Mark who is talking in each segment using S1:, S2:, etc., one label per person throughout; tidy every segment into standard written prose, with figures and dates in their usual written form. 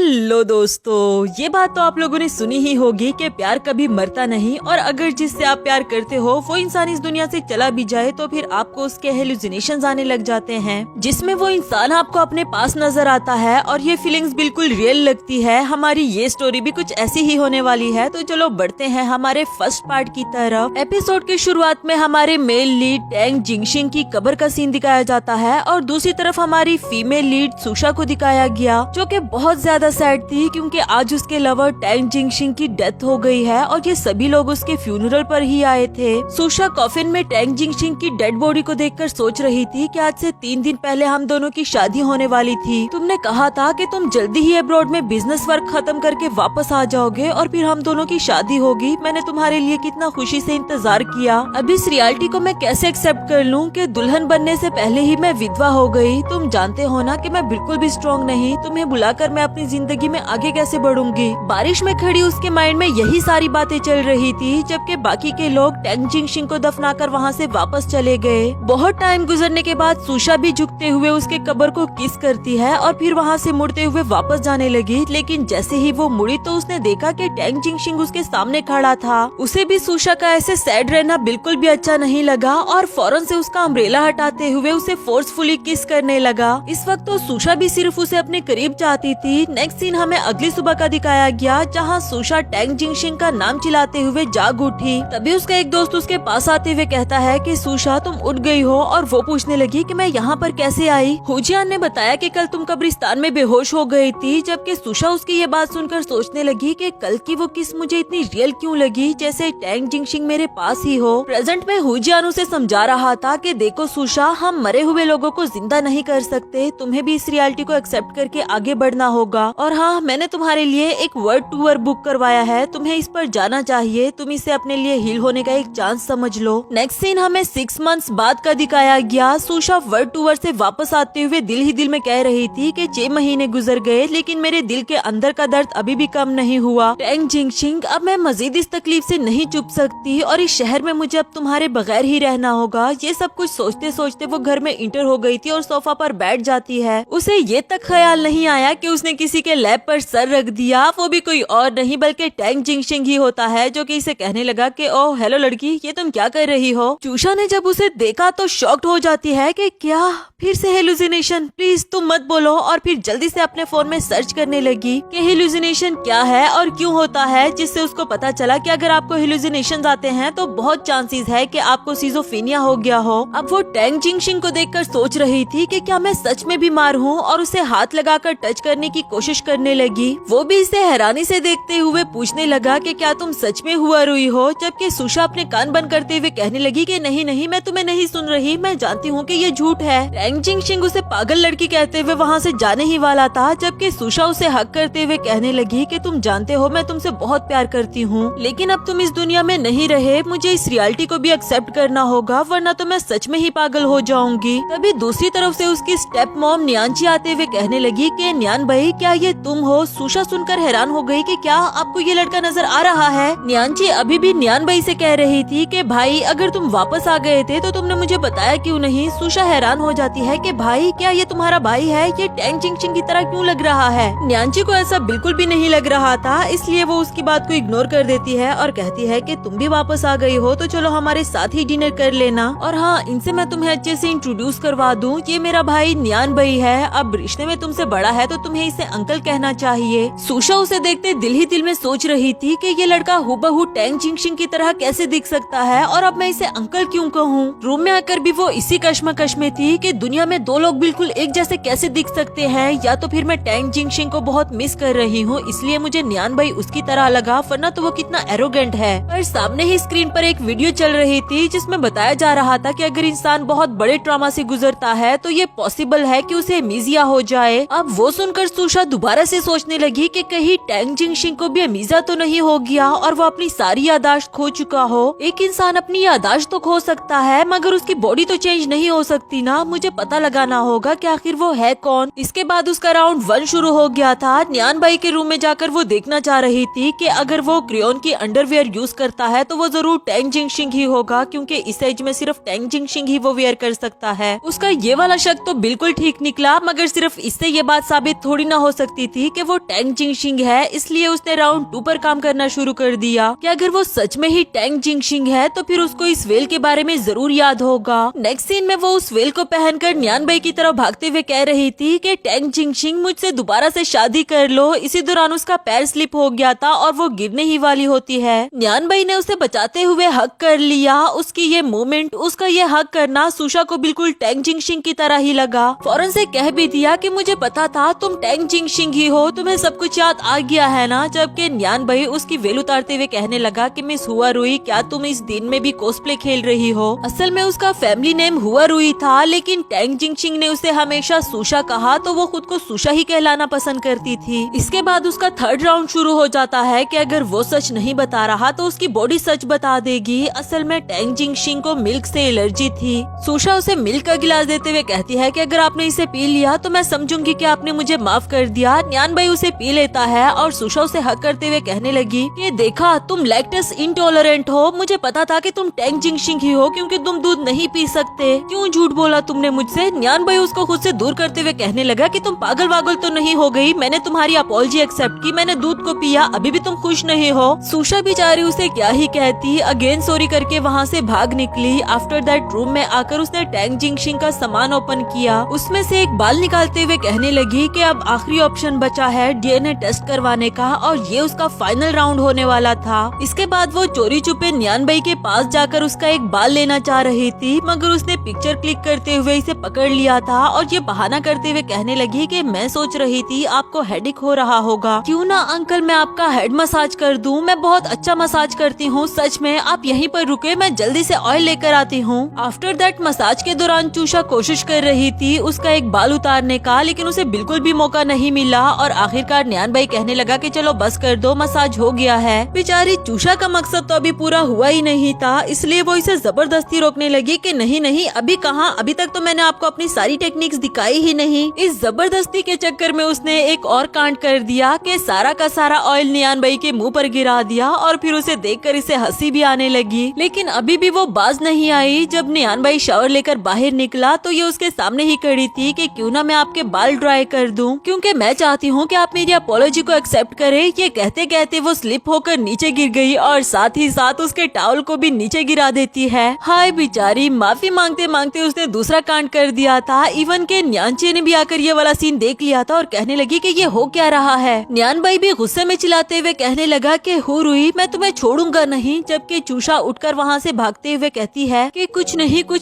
S1: Hello दोस्तों, ये बात तो आप लोगों ने सुनी ही होगी कि प्यार कभी मरता नहीं और अगर जिससे आप प्यार करते हो वो इंसान इस दुनिया से चला भी जाए तो फिर आपको उसके हेलुसिनेशंस आने लग जाते हैं, जिसमें वो इंसान आपको अपने पास नजर आता है और ये फीलिंग्स बिल्कुल रियल लगती है। हमारी ये स्टोरी भी कुछ ऐसी ही होने वाली है। तो चलो बढ़ते हैं हमारे फर्स्ट पार्ट की तरफ। एपिसोड के शुरुआत में हमारे मेल लीड टैंग जिंगशिंग की कब्र का सीन दिखाया जाता है और दूसरी तरफ हमारी फीमेल लीड सुशा को दिखाया गया, जो कि बहुत ज्यादा सैड थी क्योंकि आज उसके लवर टैंग जिंगशिंग की डेथ हो गई है और ये सभी लोग उसके फ्यूनरल पर ही आए थे। सुशा कॉफिन में टैंग जिंगशिंग की डेड बॉडी को देखकर सोच रही थी कि आज से 3 दिन पहले हम दोनों की शादी होने वाली थी। तुमने कहा था कि तुम जल्दी ही अब्रॉड में बिजनेस वर्क खत्म करके वापस आ जाओगे और फिर हम दोनों की शादी होगी। मैंने तुम्हारे लिए कितना खुशी से इंतजार किया। अब इस रियलिटी को मैं कैसे एक्सेप्ट कर लूं कि दुल्हन बनने से पहले ही मैं विधवा हो गई। तुम जानते हो ना कि मैं बिल्कुल भी स्ट्रॉन्ग नहीं, तुम्हें बुलाकर मैं अपनी जिंदगी में आगे कैसे बढ़ूंगी। बारिश में खड़ी उसके माइंड में यही सारी बातें चल रही थी, जबकि बाकी के लोग टैंग जिंगशिंग को दफनाकर वहाँ से वापस चले गए। बहुत टाइम गुजरने के बाद सुशा भी झुकते हुए उसके कब्र को किस करती है और फिर वहाँ से मुड़ते हुए वापस जाने लगी। लेकिन जैसे ही वो मुड़ी तो उसने देखा कि टैंग जिंगशिंग उसके सामने खड़ा था। उसे भी सुशा का ऐसे सैड रहना बिल्कुल भी अच्छा नहीं लगा और फौरन से उसका अम्ब्रेला हटाते हुए उसे फोर्सफुली किस करने लगा। इस वक्त तो सुशा भी सिर्फ उसे अपने करीब चाहती थी। नेक्स्ट सीन हमें अगली सुबह का दिखाया गया, जहाँ सुशा टैंग जिंगशिंग का नाम चिल्लाते हुए जाग उठी। तभी उसका एक दोस्त उसके पास आते हुए कहता है कि सुशा तुम उठ गई हो, और वो पूछने लगी कि मैं यहाँ पर कैसे आई। हुजियान ने बताया कि कल तुम कब्रिस्तान में बेहोश हो गई थी, जबकि सुशा उसकी ये बात सुनकर सोचने लगी कि कल की वो किस मुझे इतनी रियल क्यों लगी, जैसे टैंग जिंगशिंग मेरे पास ही हो। प्रेजेंट में हुजियान उसे समझा रहा था कि देखो सुशा, हम मरे हुए लोगों को जिंदा नहीं कर सकते, तुम्हें भी इस रियलिटी को एक्सेप्ट करके आगे बढ़ना होगा। और हाँ, मैंने तुम्हारे लिए एक वर्ल्ड टूर बुक करवाया है, तुम्हें इस पर जाना चाहिए, तुम इसे अपने लिए हील होने का एक चांस समझ लो। नेक्स्ट सीन हमें 6 मंथ्स बाद का दिखाया गया। सुशा वर्ल्ड टूर से वापस आते हुए दिल ही दिल में कह रही थी कि 6 महीने गुजर गए लेकिन मेरे दिल के अंदर का दर्द अभी भी कम नहीं हुआ। टैंग जिंगशिंग, अब मैं मजीद इस तकलीफ से नहीं चुप सकती और इस शहर में मुझे अब तुम्हारे बगैर ही रहना होगा। ये सब कुछ सोचते सोचते वो घर में इंटर हो गई थी और सोफा पर बैठ जाती है। उसे ये तक ख्याल नहीं आया कि उसने किसी के लैब पर सर रख दिया, वो भी कोई और नहीं बल्कि टैंग जिंगशिंग ही होता है, जो कि इसे कहने लगा कि ओह हेलो लड़की, ये तुम क्या कर रही हो। चूशा ने जब उसे देखा तो शॉक्ड हो जाती है कि क्या फिर से हेलुसिनेशन, प्लीज तुम मत बोलो। और फिर जल्दी से अपने फोन में सर्च करने लगी कि हेलुसिनेशन क्या है और क्यों होता है, जिससे उसको पता चला कि अगर आपको हेलुसिनेशंस आते हैं तो बहुत चांसेस है कि आपको सिजोफ्रेनिया हो गया हो। अब वो टैंग जिंगशिंग को देखकर सोच रही थी कि क्या मैं सच में बीमार हूँ और उसे हाथ लगाकर टच करने की कोशिश करने लगी। वो भी इसे हैरानी से देखते हुए पूछने लगा कि क्या तुम सच में हुआ रुई हो, जबकि सुशा अपने कान बंद करते हुए कहने लगी कि नहीं नहीं, मैं तुम्हें नहीं सुन रही, मैं जानती हूँ कि ये झूठ है। टैंग जिंगशिंग उसे पागल लड़की कहते हुए वहाँ से जाने ही वाला था, जबकि सुशा उसे हक करते हुए कहने लगी कि तुम जानते हो मैं तुमसे बहुत प्यार करती हूँ, लेकिन अब तुम इस दुनिया में नहीं रहे, मुझे इस रियलिटी को भी एक्सेप्ट करना होगा वरना तो मैं सच में ही पागल हो जाऊंगी। तभी दूसरी तरफ से उसकी स्टेप मॉम न्यानची आते हुए कहने लगी कि न्यान भाई, क्या ये तुम हो। सुशा सुनकर हैरान हो गई कि क्या आपको ये लड़का नजर आ रहा है। न्यानची अभी भी न्यान भाई से कह रही थी कि भाई अगर तुम वापस आ गए थे तो तुमने मुझे बताया क्यों नहीं। सुशा हैरान हो जाती है कि भाई, क्या ये तुम्हारा भाई है, ये टैंग जिंगशिंग की तरह क्यों लग रहा है। न्यानची को ऐसा बिल्कुल भी नहीं लग रहा था, इसलिए वो उसकी बात को इग्नोर कर देती है और कहती है कि तुम भी वापस आ गई हो तो चलो हमारे साथ ही डिनर कर लेना। और हाँ, इनसे मैं तुम्हें अच्छे से इंट्रोड्यूस करवा दूं, ये मेरा भाई न्यान भाई है, अब रिश्ते में तुमसे बड़ा है तो तुम्हें इसे अंकल कहना चाहिए। सुशा उसे देखते दिल ही दिल में सोच रही थी कि ये लड़का हूबहू टैंग जिंगशिंग की तरह कैसे दिख सकता है और अब मैं इसे अंकल क्यों कहूँ। रूम में आकर भी वो इसी कश्मकश में थी कि दुनिया में 2 लोग बिल्कुल एक जैसे कैसे दिख सकते हैं, या तो फिर मैं टैंग जिंगशिंग को बहुत मिस कर रही हूँ इसलिए मुझे न्यान भाई उसकी तरह लगा, वरना तो वो कितना एरोगेंट है। पर सामने ही स्क्रीन पर एक वीडियो चल रही थी जिसमें बताया जा रहा था कि अगर इंसान बहुत बड़े ट्रॉमा से गुजरता है तो ये पॉसिबल है कि उसे अमीजिया हो जाए। अब वो सुनकर सुशा दोबारा से सोचने लगी कि कहीं टैंग जिंगशिंग को भी अमीजा तो नहीं हो गया और वो अपनी सारी यादाश्त खो चुका हो। एक इंसान अपनी यादाश्त तो खो सकता है मगर उसकी बॉडी तो चेंज नहीं हो सकती ना। मुझे पता लगाना होगा कि आखिर वो है कौन। इसके बाद उसका राउंड 1 शुरू हो गया था। न्यान भाई के रूम में जाकर वो देखना चाह रही थी कि अगर वो क्रेयोन की अंडरवियर यूज करता है तो वो जरूर टैंग जिंगशिंग ही होगा, क्योंकि इस एज में सिर्फ टैंग जिंगशिंग ही वो वेयर कर सकता है। उसका ये वाला शक तो बिल्कुल ठीक निकला, मगर सिर्फ इससे ये बात साबित थोड़ी ना हो सकती सकती थी कि वो टैंग जिंगशिंग है, इसलिए उसने राउंड 2 पर काम करना शुरू कर दिया कि अगर वो सच में ही टैंग जिंगशिंग है तो फिर उसको इस वेल के बारे में जरूर याद होगा। नेक्स्ट सीन में वो उस वेल को पहनकर न्यान भाई की तरफ भागते हुए कह रही थी कि टैंग जिंगशिंग मुझसे दोबारा से शादी कर लो। इसी दौरान उसका पैर स्लिप हो गया था और वो गिरने ही वाली होती है। न्यान भाई ने उसे बचाते हुए हक कर लिया। उसकी ये मूवमेंट, उसका ये हक करना सुशा को बिल्कुल टैंग जिंगशिंग की तरह ही लगा। फौरन से कह भी दिया कि मुझे पता था तुम टैंग जिंगशिंग ही हो, तुम्हें सब कुछ याद आ गया है ना। जबकि न्यान भाई उसकी वेल उतारते हुए कहने लगा कि मिस हुआ रुई, क्या तुम इस दिन में भी कॉस्प्ले खेल रही हो? असल में उसका फैमिली नेम हुआ रुई था, लेकिन टैंग जिंगशिंग ने उसे हमेशा सुशा कहा तो वो खुद को सुशा ही कहलाना पसंद करती थी। इसके बाद उसका थर्ड राउंड शुरू हो जाता है कि अगर वो सच नहीं बता रहा तो उसकी बॉडी सच बता देगी। असल में टैंग जिंगशिंग को मिल्क से एलर्जी थी। सुशा उसे मिल्क का गिलास देते हुए कहती है कि अगर आपने इसे पी लिया तो मैं समझूंगी कि आपने मुझे माफ कर दिया। न्यान भाई उसे पी लेता है और सुशा उसे हक करते हुए कहने लगी कि देखा, तुम लैक्टोज इंटॉलरेंट हो। मुझे पता था कि तुम टैंग जिंगशिंग ही हो क्योंकि तुम दूध नहीं पी सकते। क्यों झूठ बोला तुमने मुझसे? न्यान भाई उसको खुद से दूर करते हुए कहने लगा कि तुम पागल वागल तो नहीं हो गई? मैंने तुम्हारी अपॉलजी एक्सेप्ट की, मैंने दूध को पिया, अभी भी तुम खुश नहीं हो? सुशा बेचारी उसे क्या ही कहती, अगेन सॉरी करके वहाँ से भाग निकली। आफ्टर दैट रूम में आकर उसने टैंग जिंगशिंग का सामान ओपन किया। उसमें से एक बाल निकालते हुए कहने लगी कि अब आखिरी ऑप्शन बचा है डीएनए टेस्ट करवाने का और ये उसका फाइनल राउंड होने वाला था। इसके बाद वो चोरी छुपे न्यान भाई के पास जाकर उसका एक बाल लेना चाह रही थी, मगर उसने पिक्चर क्लिक करते हुए इसे पकड़ लिया था और ये बहाना करते हुए कहने लगी कि मैं सोच रही थी आपको हेडेक हो रहा होगा, क्यों ना अंकल मैं आपका हेड मसाज कर दूं? मैं बहुत अच्छा मसाज करती हूँ, सच में। आप यहीं पर रुके, मैं जल्दी से ऑयल लेकर आती हूँ। आफ्टर दैट मसाज के दौरान चूषा कोशिश कर रही थी उसका एक बाल उतारने का, लेकिन उसे बिल्कुल भी मौका नहीं मिला और आखिरकार न्यान भाई कहने लगा कि चलो बस कर दो, मसाज हो गया है। बेचारी चूषा का मकसद तो अभी पूरा हुआ ही नहीं था, इसलिए वो इसे जबरदस्ती रोकने लगी कि नहीं नहीं, अभी कहाँ, अभी तक तो मैंने आपको अपनी सारी टेक्निक्स दिखाई ही नहीं। इस जबरदस्ती के चक्कर में उसने एक और कांड कर दिया कि सारा का सारा ऑयल न्यान भाई के मुंह पर गिरा दिया और फिर उसे देखकर इसे हंसी भी आने लगी। लेकिन अभी भी वो बाज नहीं आई। जब न्यान भाई शावर लेकर बाहर निकला तो ये उसके सामने ही खड़ी थी कि क्यों ना मैं आपके बाल ड्राई कर दूं, क्योंकि मैं चाहती हूँ कि आप मेरी अपॉलॉजी को एक्सेप्ट करें। ये कहते कहते वो स्लिप होकर नीचे गिर गई और साथ ही साथ उसके टॉवल को भी नीचे गिरा देती है। हाय बेचारी, माफी मांगते मांगते उसने दूसरा कांड कर दिया था। इवन के न्यानचे ने भी आकर ये वाला सीन देख लिया था और कहने लगी कि ये हो क्या रहा है। न्यान भाई भी गुस्से में चिल्लाते हुए कहने लगा कि हो रुई, मैं तुम्हें छोड़ूंगा नहीं। जबकि चूषा उठकर वहाँ से भागते हुए कहती है कि कुछ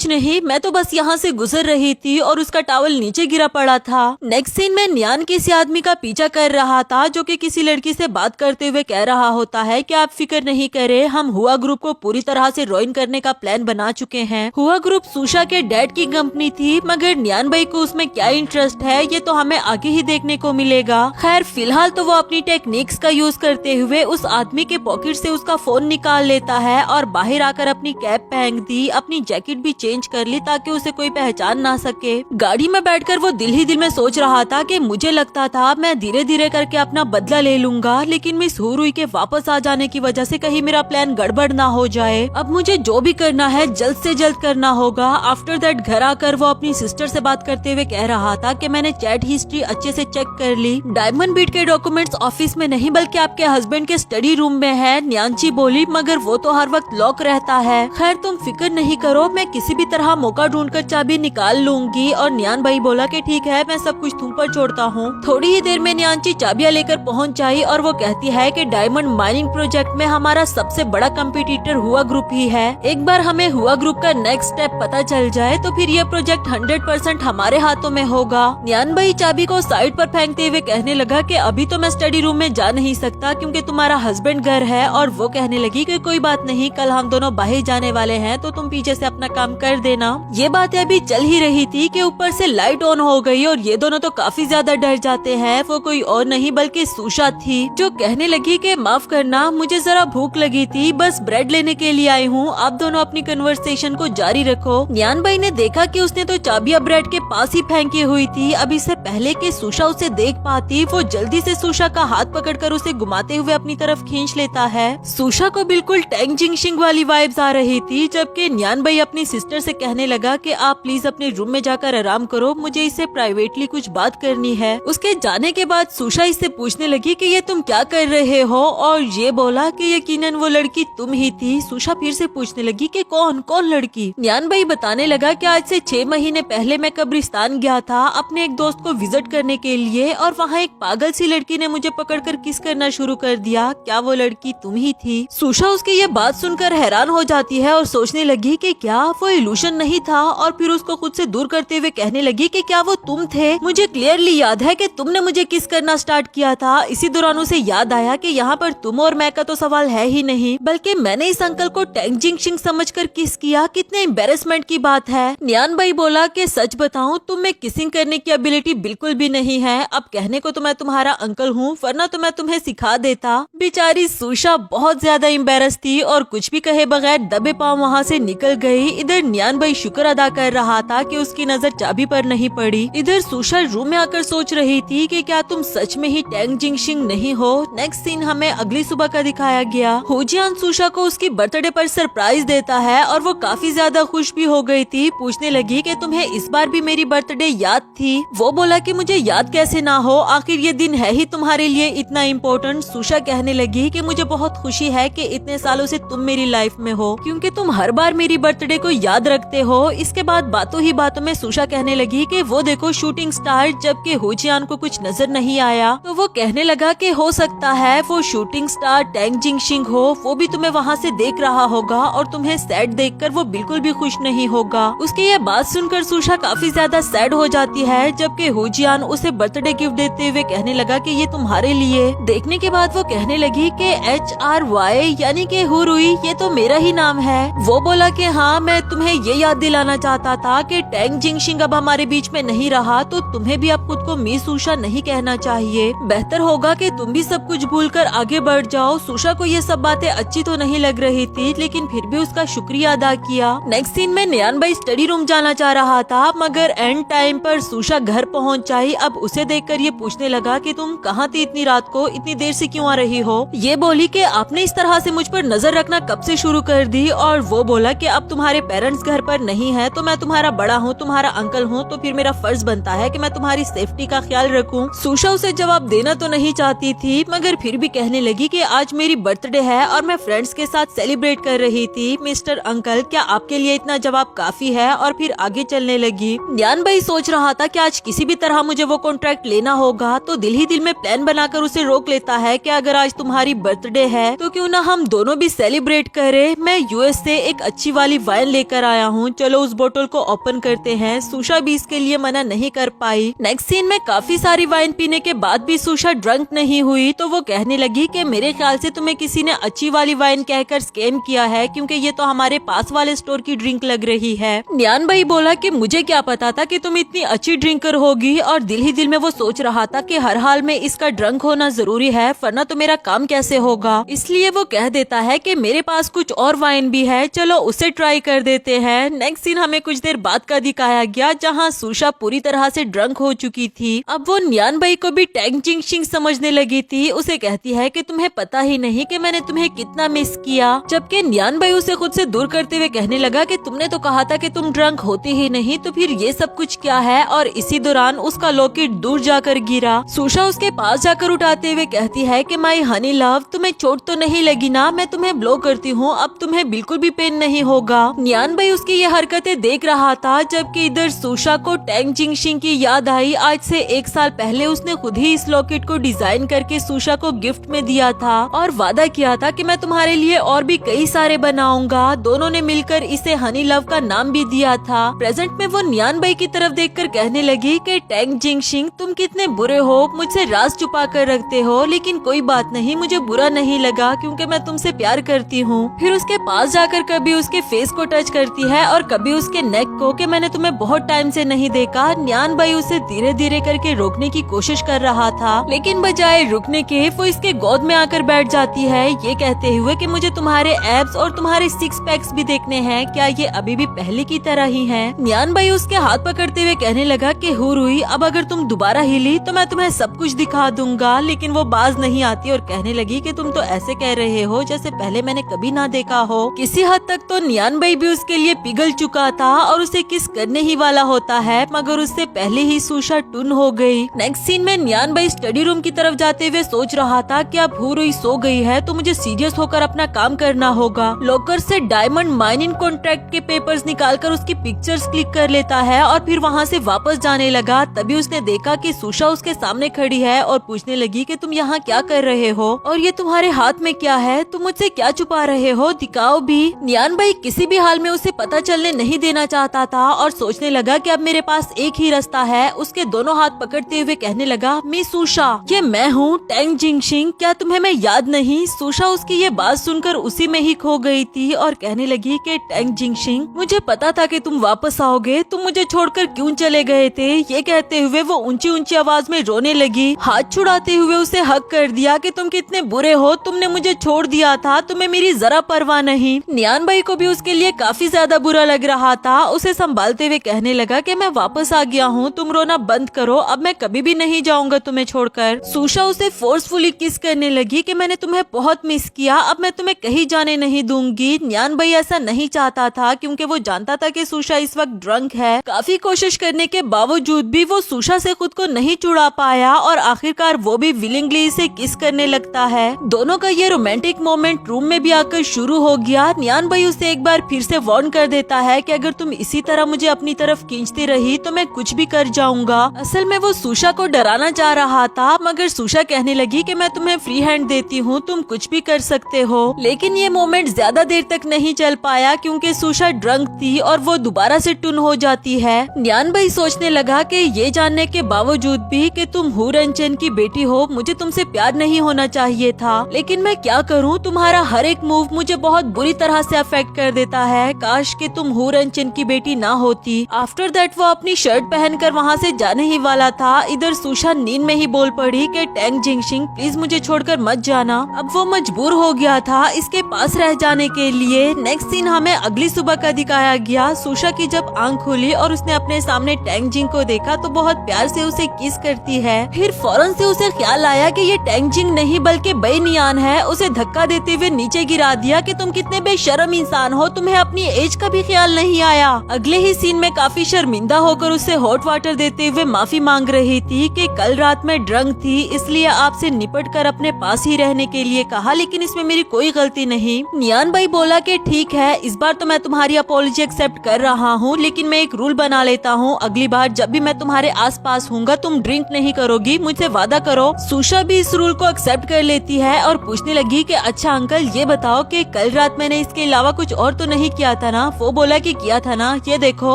S1: नहीं, मैं तो बस यहाँ से गुजर रही थी और उसका टॉवल नीचे गिरा पड़ा था। नेक्स्ट सीन में न्यान किसी आदमी का पीछा कर रहा था जो कि किसी लड़की से बात करते हुए कह रहा होता है कि आप फिक्र नहीं करें, हम हुआ ग्रुप को पूरी तरह से रॉइन करने का प्लान बना चुके हैं। हुआ ग्रुप सुशा के डैड की कंपनी थी, मगर न्यान भाई को उसमें क्या इंटरेस्ट है ये तो हमें आगे ही देखने को मिलेगा। खैर फिलहाल तो वो अपनी टेक्निक्स का यूज करते हुए उस आदमी के पॉकेट से उसका फोन निकाल लेता है और बाहर आकर अपनी कैप पहन दी, अपनी जैकेट भी चेंज कर ली ताकि उसे कोई पहचान ना सके। गाड़ी में बैठकर वो दिल ही दिल में सोच रहा था कि मुझे लगता था मैं धीरे धीरे करके अपना बदला ले लूंगा, लेकिन मिस हुरुई के वापस आ जाने की वजह से कहीं मेरा प्लान गड़बड़ ना हो जाए। अब मुझे जो भी करना है जल्द से जल्द करना होगा। आफ्टर दैट घर आकर वो अपनी सिस्टर से बात करते हुए कह रहा था कि मैंने चैट हिस्ट्री अच्छे से चेक कर ली, डायमंड बीट के डॉक्यूमेंट्स ऑफिस में नहीं बल्कि आपके हस्बैंड के स्टडी रूम में है। न्यानची बोली मगर वो तो हर वक्त लॉक रहता है। खैर तुम फिक्र नहीं करो, मैं किसी भी तरह मौका ढूंढकर चाबी निकाल लूंगी। और न्यान भाई बोला कि ठीक है, मैं सब कुछ तुम पर छोड़ता हूँ। थोड़ी ही देर में न्यानची चाबियां लेकर पहुँच आई और वो कहती है कि डायमंड माइनिंग प्रोजेक्ट में हमारा सबसे बड़ा कंपटीटर हुआ ग्रुप ही है। एक बार हमें हुआ ग्रुप का नेक्स्ट स्टेप पता चल जाए तो फिर ये प्रोजेक्ट 100% हमारे हाथों में होगा। न्यान भाई चाबी को साइड पर फेंकते हुए कहने लगा कि अभी तो मैं स्टडी रूम में जा नहीं सकता क्योंकि तुम्हारा हस्बैंड घर है। और वो कहने लगी कि कोई बात नहीं, कल हम दोनों बाहर जाने वाले हैं तो तुम पीछे से अपना काम कर देना। ये बातें अभी चल ही रही थी कि ऊपर से लाइट ऑन हो गई और ये दोनों तो काफी ज्यादा डर जाते हैं। वो कोई और नहीं बल्कि सुशा थी जो कहने लगी कि माफ करना, मुझे जरा भूख लगी थी, बस ब्रेड लेने के लिए आई हूँ, आप दोनों अपनी कन्वर्सेशन को जारी रखो। न्यान भाई ने देखा कि उसने तो चाबियां ब्रेड के पास ही फेंकी हुई थी। अब इससे पहले कि सुशा उसे देख पाती वो जल्दी से सुशा का हाथ पकड़कर उसे घुमाते हुए अपनी तरफ खींच लेता है। सुशा को बिल्कुल टैंग जिंगशिंग वाली वाइब्स आ रही थी। जबकि न्यान भाई अपनी सिस्टर से कहने लगा कि आप प्लीज अपने रूम में जाकर आराम करो, मुझे इससे प्राइवेटली कुछ बात करनी है। उसके जाने के बाद सुशा इससे पूछने लगी कि ये तुम क्या कर रहे हो, और ये बोला कि यकीनन वो लड़की तुम ही थी। सुशा फिर से पूछने लगी कि कौन कौन लड़की। न्यान भाई बताने लगा कि आज से 6 महीने पहले मैं कब्रिस्तान गया था अपने एक दोस्त को विजिट करने के लिए, और वहाँ एक पागल सी लड़की ने मुझे पकड़कर किस करना शुरू कर दिया। क्या वो लड़की तुम ही थी? सुशा उसकी ये बात सुनकर हैरान हो जाती है और सोचने लगी कि क्या वो इल्यूशन नहीं था, और फिर उसको खुद से दूर करते हुए कहने लगी कि क्या वो तुम थे? मुझे क्लियरली याद है कि तुमने मुझे किस करना स्टार्ट किया था। इसी दौरान उसे याद आया कि यहाँ पर तुम और मैं का तो सवाल है ही नहीं, बल्कि मैंने इस अंकल को टैंग जिंगशिंग समझकर किस किया। कितने एम्बेरसमेंट की बात है। न्यान भाई बोला कि सच बताऊं तुम में किसिंग करने की एबिलिटी बिल्कुल भी नहीं है। अब कहने को तो मैं तुम्हारा अंकल हूँ, वरना तो मैं तुम्हें सिखा देता। बेचारी सुशा बहुत ज्यादा एम्बेरस थी और कुछ भी कहे बगैर दबे पांव वहाँ से निकल गई। इधर न्यान भाई शुक्र अदा कर रहा था कि उसकी नजर चाबी पर नहीं पड़ी। इधर सुशा रूम में आकर सोच रही थी कि क्या तुम सच में ही टैंग जिंगशिंग नहीं हो। नेक्स्ट सीन हमें अगली सुबह का दिखाया गया। होजियान सुशा को उसकी बर्थडे पर सरप्राइज देता है और वो काफी ज्यादा खुश भी हो गई थी। पूछने लगी कि तुम्हें इस बार भी मेरी बर्थडे याद थी? वो बोला कि मुझे याद कैसे ना हो, आखिर ये दिन है ही तुम्हारे लिए इतना इम्पोर्टेंट। सुशा कहने लगी कि मुझे बहुत खुशी है कि इतने सालों से तुम मेरी लाइफ में हो, क्योंकि तुम हर बार मेरी बर्थडे को याद रखते हो। इसके बाद बातों ही बातों में सुशा कहने लगी कि वो देखो शूटिंग स्टार, जबकि होजियान को कुछ नजर नहीं आया। तो वो कहने लगा कि हो सकता है वो शूटिंग स्टार टैंग जिंगशिंग हो, वो भी तुम्हें वहाँ से देख रहा होगा और तुम्हें सैड देखकर वो बिल्कुल भी खुश नहीं होगा। उसकी ये बात सुनकर सुशा काफी ज्यादा सैड हो जाती है, जबकि होजियान उसे बर्थडे गिफ्ट देते हुए कहने लगा कि ये तुम्हारे लिए। देखने के बाद वो कहने लगी कि HRY यानी कि हुरुई, ये तो मेरा ही नाम है। वो बोला कि हाँ, मैं तुम्हें ये याद दिलाना चाहता था कि टैंग जिंगशिंग अब हमारे बीच में नहीं रहा, तो तुम्हें भी अब खुद को मिस सुशा नहीं कहना चाहिए। बेहतर होगा कि तुम भी सब कुछ भूलकर आगे बढ़ जाओ। सुशा को ये सब बातें अच्छी तो नहीं लग रही थी, लेकिन फिर भी उसका शुक्रिया अदा किया। नेक्स्ट सीन में न्यान भाई स्टडी रूम जाना चाह रहा था, मगर एंड टाइम पर सुशा घर पहुंच जाई। अब उसे देखकर ये पूछने लगा कि तुम कहाँ थी इतनी रात को, इतनी देर से क्यों आ रही हो? ये बोली कि आपने इस तरह से मुझ पर नजर रखना कब से शुरू कर दी? और वो बोला कि अब तुम्हारे पेरेंट्स घर पर नहीं है, तो मैं तुम्हारा बड़ा हूँ, तुम्हारा अंकल हूँ, तो फिर मेरा फर्ज बनता है कि मैं तुम्हारी सेफ्टी का ख्याल रखूं। सुशा उसे जवाब देना तो नहीं चाहती थी, मगर फिर भी कहने लगी कि आज मेरी बर्थडे है और मैं फ्रेंड्स के साथ सेलिब्रेट कर रही थी। मिस्टर अंकल, क्या आपके लिए इतना जवाब काफी है? और फिर आगे चलने लगी। न्यान भाई सोच रहा था कि आज किसी भी तरह मुझे वो कॉन्ट्रैक्ट लेना होगा, तो दिल ही दिल में प्लान बनाकर उसे रोक लेता है कि अगर आज तुम्हारी बर्थडे है तो क्यों ना हम दोनों भी सेलिब्रेट करें। मैं यूएस से एक अच्छी वाली वाइन लेकर आया हूँ, चलो उस बोतल को ओपन करते हैं। सुशा भी इसके लिए मना नहीं कर पाई। नेक्स्ट सीन में काफी सारी वाइन पीने के बाद भी सुशा ड्रंक नहीं हुई, तो वो कहने लगी कि मेरे ख्याल से तुम्हें किसी ने अच्छी वाली वाइन कहकर स्कैम किया है, क्योंकि ये तो हमारे पास वाले स्टोर की ड्रिंक लग रही है। न्यान भाई बोला कि मुझे क्या पता था कि तुम इतनी अच्छी ड्रिंकर होगी, और दिल ही दिल में वो सोच रहा था कि हर हाल में इसका ड्रंक होना जरूरी है, वरना तो मेरा काम कैसे होगा। इसलिए वो कह देता है कि मेरे पास कुछ और वाइन भी है, चलो उसे ट्राई कर देते हैं। नेक्स्ट सीन हमें कुछ देर बाद का दिखाया गया, जहाँ सुशा पूरी तरह से ड्रंक हो चुकी थी। अब वो न्यान भाई को भी टैंग जिंगशिंग समझने लगी थी। उसे कहती है कि तुम्हें पता ही नहीं कि मैंने तुम्हें कितना मिस किया, जबकि न्यान भाई उसे खुद से दूर करते हुए कहने लगा कि तुमने तो कहा था कि तुम ड्रंक होती ही नहीं, तो फिर ये सब कुछ क्या है? और इसी दौरान उसका लॉकेट दूर जाकर गिरा। सुशा उसके पास जाकर उठाते हुए कहती है कि माई हनी लव, तुम्हें चोट तो नहीं लगी ना? मैं तुम्हें ब्लो करती हूँ, अब तुम्हें बिल्कुल भी पेन नहीं होगा। न्यान भाई उसकी ये हरकतें देख रहा था, जबकि इधर सुशा को टैंग जिंगशिंग की याद आई। आज से 1 साल पहले उसने खुद ही इस लॉकेट को डिजाइन करके सुशा को गिफ्ट में दिया था और वादा किया था कि मैं तुम्हारे लिए और भी कई सारे बनाऊंगा। दोनों ने मिलकर इसे हनी लव का नाम भी दिया था। प्रेजेंट में वो न्यान भाई की तरफ देखकर कहने लगी कि टैंग जिंगशिंग, तुम कितने बुरे हो, मुझसे राज छुपा कर रखते हो, लेकिन कोई बात नहीं, मुझे बुरा नहीं लगा, क्योंकि मैं तुमसे प्यार करती हूँ। फिर उसके पास जाकर कभी उसके फेस को टच करती है और कभी उसके नेक को, कि मैंने तुम्हें बहुत टाइम से नहीं देखा। न्यान भाई उसे धीरे धीरे करके रोकने की कोशिश कर रहा था, लेकिन बजाय रुकने के वो इसके गोद में आकर बैठ जाती है, ये कहते हुए कि मुझे तुम्हारे एब्स और तुम्हारे 6 पैक्स भी देखने हैं, क्या ये अभी भी पहले की तरह ही हैं? न्यान भाई उसके हाथ पकड़ते हुए कहने लगा कि हुरुई, अब अगर तुम दोबारा हिली तो मैं तुम्हें सब कुछ दिखा दूंगा। लेकिन वो बाज नहीं आती और कहने लगी कि तुम तो ऐसे कह रहे हो जैसे पहले मैंने कभी ना देखा हो। किसी हद तक तो न्यान भाई भी उसके लिए पिघल चुका था और उसे किस करने ही वाला होता है, मगर उससे पहले ही सुशा टून हो गई। नेक्स्ट सीन में नियान भाई स्टडी रूम की तरफ जाते हुए सोच रहा था कि अब हू रुई सो गई है तो मुझे सीरियस होकर अपना काम करना होगा। लॉकर से डायमंड माइनिंग कॉन्ट्रैक्ट के पेपर्स निकालकर उसकी पिक्चर्स क्लिक कर लेता है और फिर वहाँ से वापस जाने लगा। तभी उसने देखा कि सुशा उसके सामने खड़ी है और पूछने लगी कि तुम यहाँ क्या कर रहे हो और ये तुम्हारे हाथ में क्या है, तुम मुझसे क्या छुपा रहे हो, दिखाओ भी। नियान भाई किसी भी हाल में उसे पता चलने नहीं देना चाहता था और सोचने लगा कि अब मेरे पास एक ही रास्ता है। उसके दोनों हाथ पकड़ते हुए कहने लगा, मैं सुशा, ये मैं हूँ टेंग जिंगशिंग, क्या तुम्हें मैं याद नहीं। सुशा उसकी ये बात सुनकर उसी में ही खो गई थी और कहने लगी कि टेंग जिंगशिंग, मुझे पता था कि तुम वापस आओगे, तुम मुझे छोड़कर क्यों चले गए थे। ये कहते हुए वो ऊंची ऊंची आवाज में रोने लगी। हाथ छुड़ाते हुए उसे हक कर दिया कि तुम कितने बुरे हो, तुमने मुझे छोड़ दिया था, तुम्हें मेरी जरा परवाह नहीं। नियान भाई को भी उसके लिए काफी ज्यादा बुरा लग रहा था। उसे संभालते हुए कहने लगा कि मैं वापस आ गया हूँ, तुम रोना बंद करो, अब मैं कभी भी नहीं जाऊंगा तुम्हें छोड़कर। सुशा उसे फोर्सफुली किस करने लगी कि मैंने तुम्हें बहुत मिस किया, अब मैं तुम्हें कहीं जाने नहीं दूंगी। नियान भाई ऐसा नहीं चाहता था क्योंकि वो जानता था कि सुशा इस वक्त ड्रंक है। काफी कोशिश करने के बावजूद भी वो सुशा से खुद को नहीं छुड़ा पाया और आखिरकार वो भी विलिंगली इसे किस करने लगता है। दोनों का ये रोमांटिक मोमेंट रूम में भी आकर शुरू हो गया। नियान भाई उसे एक बार फिर से वार्न कर देता है कि अगर तुम इसी तरह मुझे अपनी तरफ खींचती रही तो मैं कुछ भी कर जाऊंगा। असल में वो सुशा को डराना चाह रहा था, मगर सुशा कहने लगी कि मैं तुम्हें फ्री हैंड देती हूँ, तुम कुछ भी कर सकते हो। लेकिन ये मोमेंट ज्यादा देर तक नहीं चल पाया क्योंकि सुशा ड्रंक थी और वो दोबारा से टुन हो जाती है। नियान भाई सोचने लगा कि ये जानने के बावजूद भी कि तुम हू रंचन की बेटी हो, मुझे तुमसे प्यार नहीं होना चाहिए था, लेकिन मैं क्या करूँ, तुम्हारा हर एक मूव मुझे बहुत बुरी तरह से अफेक्ट कर देता है। काश कि तुम हू रंचन की बेटी ना होती। आफ्टर दैट वो अपनी शर्ट पहनकर वहाँ से जाने ही वाला था। इधर सुशा नींद में ही बोल पड़ी कि टेंग जिंगशिंग प्लीज मुझे छोड़कर मत जाना। अब वो मजबूर हो गया था इसके पास रह जाने के लिए। नेक्स्ट सीन हमें अगली सुबह का दिखाया गया। सुशा की जब आंख खुली और उसने अपने सामने टेंग जिंग को देखा तो बहुत प्यार से उसे किस करती है। फिर फौरन से उसे ख्याल आया कि ये टेंग जिंग नहीं बल्कि बई नियान है। उसे धक्का देते हुए नीचे गिरा दिया कि तुम कितने बेशर्म इंसान हो, तुम्हें अपनी एज का भी ख्याल नहीं आया। अगले ही सीन में काफी शर्मिंदा होकर उसे हॉट वाटर देते हुए माफी मांग रही थी कि कल रात में ड्रंक थी इसलिए आपसे निपट कर अपने पास ही रहने के लिए कहा, लेकिन इसमें मेरी कोई गलती नहीं। नियान भाई बोला कि ठीक है, इस बार तो मैं तुम्हारी अपॉलॉजी एक्सेप्ट कर रहा हूँ, लेकिन मैं एक रूल बना लेता हूँ, अगली बार जब भी मैं तुम्हारे आस पास हूँगा तुम ड्रिंक नहीं करोगी, मुझसे वादा करो। सुशा भी इस रूल को एक्सेप्ट कर लेती है और पूछने लगी कि अच्छा अंकल ये बताओ कि कल रात मैंने इसके अलावा कुछ और तो नहीं किया था ना। वो बोला कि किया था ना, ये देखो।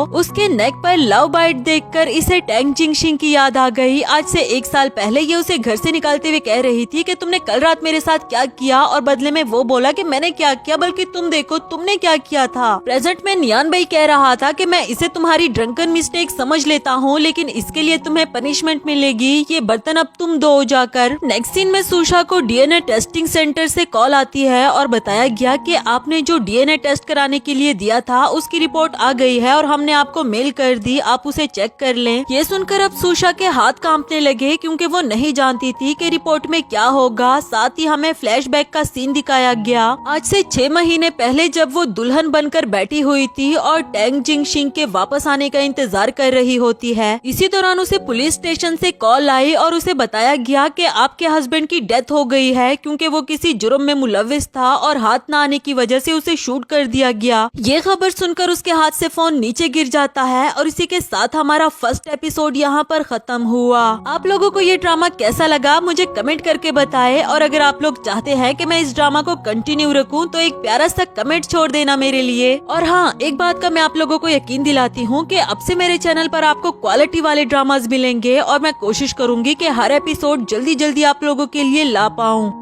S1: उसके नेक पर लव बाइट देखकर इसे टेंग जिंगशिंग की याद आ गई। आज से 1 साल पहले ये उसे घर से निकालते हुए कह रही थी कि तुमने कल रात मेरे साथ क्या किया, और बदले में वो बोला कि मैंने क्या किया बल्कि तुम देखो तुमने क्या किया था। प्रेजेंट में नियान भाई कह रहा था कि मैं इसे तुम्हारी ड्रंकन मिस्टेक समझ लेता हूँ, लेकिन इसके लिए तुम्हें पनिशमेंट मिलेगी, ये बर्तन अब तुम दो जाकर। नेक्स्ट सीन में सुशा को डीएनए टेस्टिंग सेंटर से कॉल आती है और बताया गया कि आपने जो डीएनए टेस्ट कराने के लिए दिया था उसकी रिपोर्ट आ गई है और हमने आपको मेल कर दी, आप उसे चेक कर लें। ये सुनकर अब सुशा के हाथ कांपने लगे क्योंकि वो नहीं जानती थी कि रिपोर्ट में क्या होगा। साथ ही हमें फ्लैशबैक का सीन दिखाया गया। आज से 6 महीने पहले जब वो दुल्हन बनकर बैठी हुई थी और टेंग जिंगशिंग के वापस आने का इंतजार कर रही होती है। इसी दौरान उसे पुलिस स्टेशन से कॉल आई और उसे बताया गया कि आपके हस्बैंड की डेथ हो गई है क्योंकि वो किसी जुर्म में मुलविस था और हाथ न आने की वजह से उसे शूट कर दिया गया। ये खबर सुनकर उसके हाथ से फोन नीचे गिर जाता है और इसी के साथ हमारा फर्स्ट एपिसोड यहाँ पर खत्म हुआ। आप लोगों को ये ड्रामा कैसा लगा मुझे कमेंट करके बताएं, और अगर आप लोग चाहते हैं कि मैं इस ड्रामा को कंटिन्यू रखूं तो एक प्यारा सा कमेंट छोड़ देना मेरे लिए। और हाँ, एक बात का मैं आप लोगों को यकीन दिलाती हूँ कि अब से मेरे चैनल पर आपको क्वालिटी वाले ड्रामास मिलेंगे और मैं कोशिश करूंगी कि हर एपिसोड जल्दी जल्दी आप लोगों के लिए ला पाऊँ।